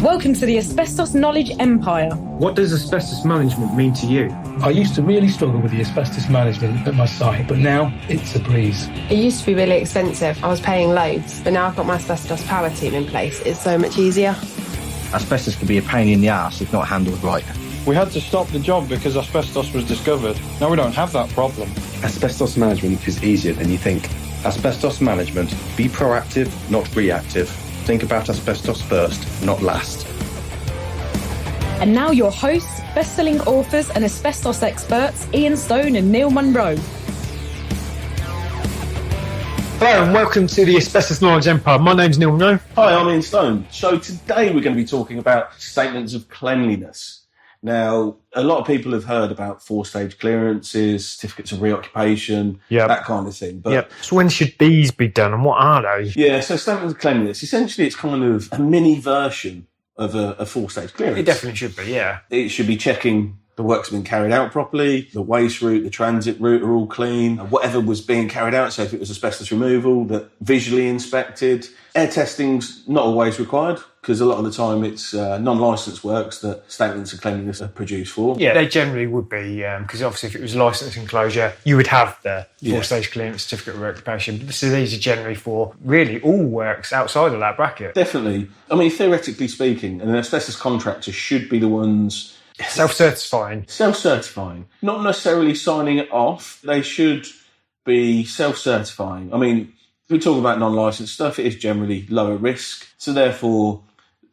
Welcome to the Asbestos Knowledge Empire. What does asbestos management mean to you? I used to really struggle with the asbestos management at my site, but now it's a breeze. It used to be really expensive. I was paying loads, but now I've got my asbestos power team in place. It's so much easier. Asbestos can be a pain in the arse if not handled right. We had to stop the job because asbestos was discovered. Now we don't have that problem. Asbestos management is easier than you think. Asbestos management. Be proactive, not reactive. Think about asbestos first, not last. And now your hosts, best-selling authors and asbestos experts, Ian Stone and Neil Munro. Hello and welcome to the Asbestos Knowledge Empire. My name's Neil Munro. Hi, I'm Ian Stone. So today we're going to be talking about statements of cleanliness. Now, a lot of people have heard about 4-stage clearances, certificates of reoccupation, that kind of thing. But So when should these be done and what are they? yeah, so statements of cleanliness, essentially it's kind of a mini version of a 4-stage clearance. It definitely should be, yeah. It should be checking the work's been carried out properly, the waste route, the transit route are all clean, whatever was being carried out, so if it was asbestos removal, that visually inspected. Air testing's not always required, because a lot of the time it's non-licensed works that statements of cleanliness are produced for. Yeah, they generally would be, because obviously if it was licensed enclosure, you would have the 4-stage clearance certificate of reoccupation. So these are generally for really all works outside of that bracket. Definitely. I mean, theoretically speaking, an asbestos contractor should be the ones Self-certifying. Self-certifying. Not necessarily signing it off. They should be self-certifying. I mean, if we talk about non-licensed stuff, it is generally lower risk. So therefore,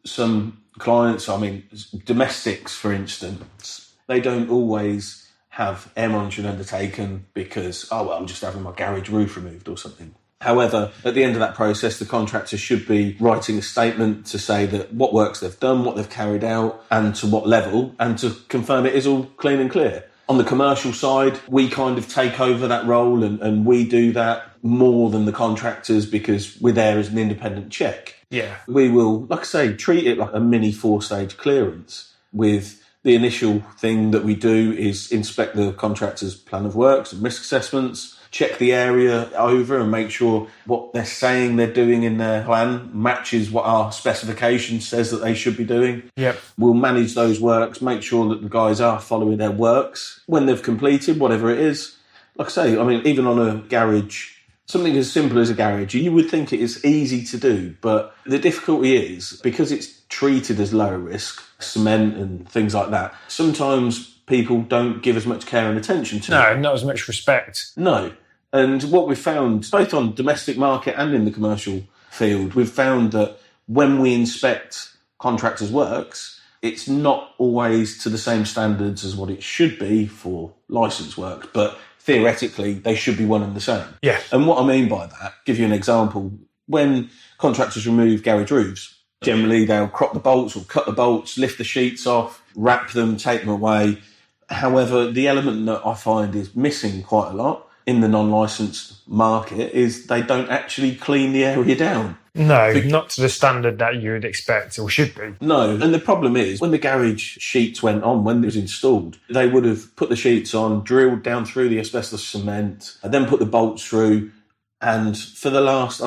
some clients, I mean, domestics, for instance, they don't always have air monitoring undertaken because, I'm just having my garage roof removed or something. However, at the end of that process, the contractor should be writing a statement to say that what works they've done, what they've carried out, and to what level, and to confirm it is all clean and clear. On the commercial side, we kind of take over that role and we do that more than the contractors because we're there as an independent check. Yeah. We will, like I say, treat it like a mini 4-stage clearance with the initial thing that we do is inspect the contractor's plan of works and risk assessments, check the area over and make sure what they're saying they're doing in their plan matches what our specification says that they should be doing. Yep. We'll manage those works, make sure that the guys are following their works. When they've completed, whatever it is, like I say, I mean, even on a garage, something as simple as a garage, you would think it is easy to do, but the difficulty is, because it's treated as lower risk, cement and things like that, sometimes people don't give as much care and attention to it. No, not as much respect. No. And what we've found, both on domestic market and in the commercial field, we've found that when we inspect contractors' works, it's not always to the same standards as what it should be for licensed work, but theoretically they should be one and the same. Yeah. And what I mean by that, give you an example, when contractors remove garage roofs, generally they'll crop the bolts or cut the bolts, lift the sheets off, wrap them, take them away. However, the element that I find is missing quite a lot in the non-licensed market is they don't actually clean the area down. No, not to the standard that you would expect or should be. No, and the problem is when the garage sheets went on, when it was installed, they would have put the sheets on, drilled down through the asbestos cement, and then put the bolts through, and for the last,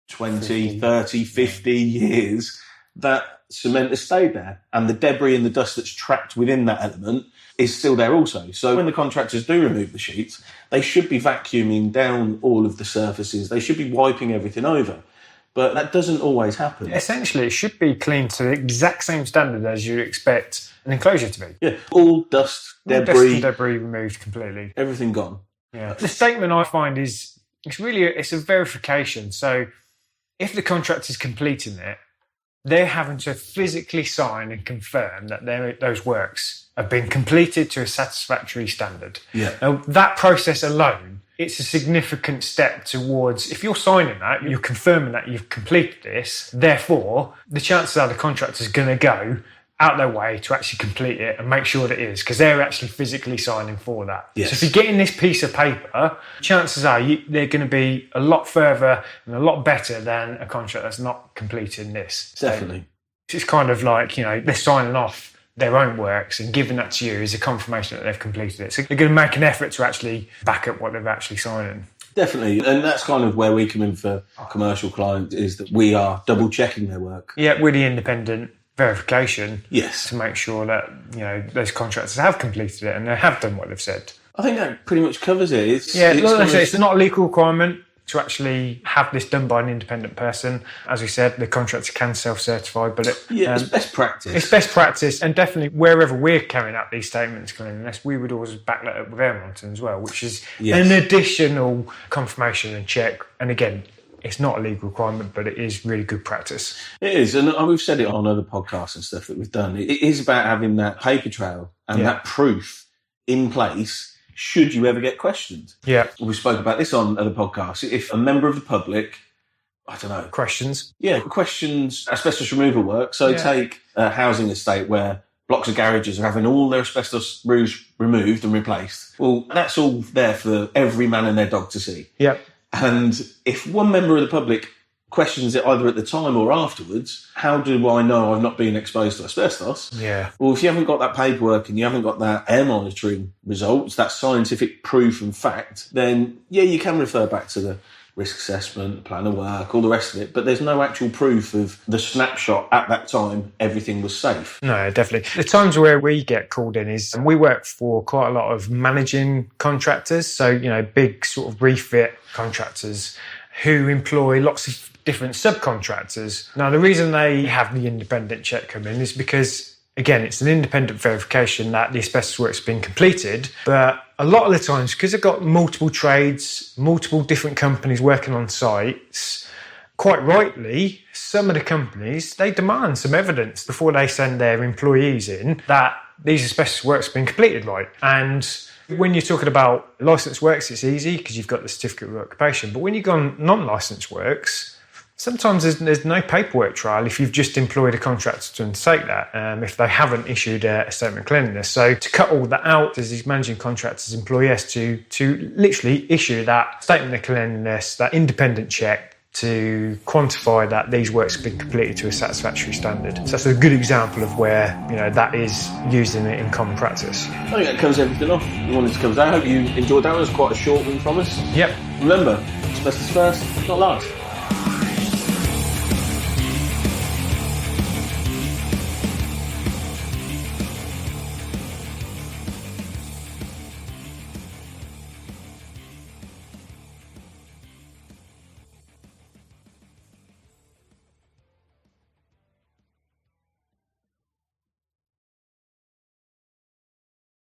20, 30, 50 years, that cement has stayed there, and the debris and the dust that's trapped within that element is still there also. So when the contractors do remove the sheets, they should be vacuuming down all of the surfaces. They should be wiping everything over. But that doesn't always happen. Essentially, it should be cleaned to the exact same standard as you'd expect an enclosure to be. Yeah, all dust, debris. Debris removed completely. Everything gone. Yeah. The statement I find is, it's a verification. So if the contractor's completing it, they're having to physically sign and confirm that those works have been completed to a satisfactory standard. Yeah. Now, that process alone, it's a significant step towards, if you're signing that, you're confirming that you've completed this, therefore, the chances are the contractor's going to go out their way to actually complete it and make sure that it is, because they're actually physically signing for that. Yes. So if you're getting this piece of paper, chances are they're going to be a lot further and a lot better than a contract that's not completing this. Definitely. So it's kind of like, they're signing off their own works and giving that to you as a confirmation that they've completed it. So they're going to make an effort to actually back up what they've actually signing. Definitely. And that's kind of where we come in for our commercial clients, is that we are double checking their work. Yeah, with the independent verification. Yes. To make sure that, those contractors have completed it and they have done what they've said. I think that pretty much covers it. It's not a legal requirement to actually have this done by an independent person. As we said, the contractor can self-certify, but it's best practice. It's best practice, and definitely wherever we're carrying out these statements, cleanliness, we would always back that up with air monitoring as well, which is an additional confirmation and check. And again, it's not a legal requirement, but it is really good practice. It is, and we've said it on other podcasts and stuff that we've done. It is about having that paper trail and that proof in place should you ever get questioned. Yeah. We spoke about this on other podcasts. If a member of the public, questions asbestos removal work. So take a housing estate where blocks of garages are having all their asbestos roofs removed and replaced. Well, that's all there for every man and their dog to see. Yeah. And if one member of the public questions it either at the time or afterwards, how do I know I've not been exposed to asbestos? Yeah. Well, if you haven't got that paperwork and you haven't got that air monitoring results, that scientific proof and fact, then you can refer back to the risk assessment, plan of work, all the rest of it, but there's no actual proof of the snapshot at that time everything was safe. No, definitely. The times where we get called in is, and we work for quite a lot of managing contractors, so, big sort of refit contractors who employ lots of different subcontractors. Now, the reason they have the independent check come in is because, again, it's an independent verification that the asbestos work's been completed, but a lot of the times, because they've got multiple trades, multiple different companies working on sites, quite rightly, some of the companies, they demand some evidence before they send their employees in that these asbestos work's been completed right. And when you're talking about licensed works, it's easy because you've got the certificate of occupation. But when you go on non-licensed works, sometimes there's no paperwork trail if you've just employed a contractor to undertake that, if they haven't issued a statement of cleanliness. So to cut all that out, there's these managing contractors employ us to literally issue that statement of cleanliness, that independent check, to quantify that these works have been completed to a satisfactory standard. So that's a good example of where that is used in common practice. I think that covers everything off we wanted to cover that. I hope you enjoyed that. It was quite a short one from us. Yep. Remember, asbestos first, not last.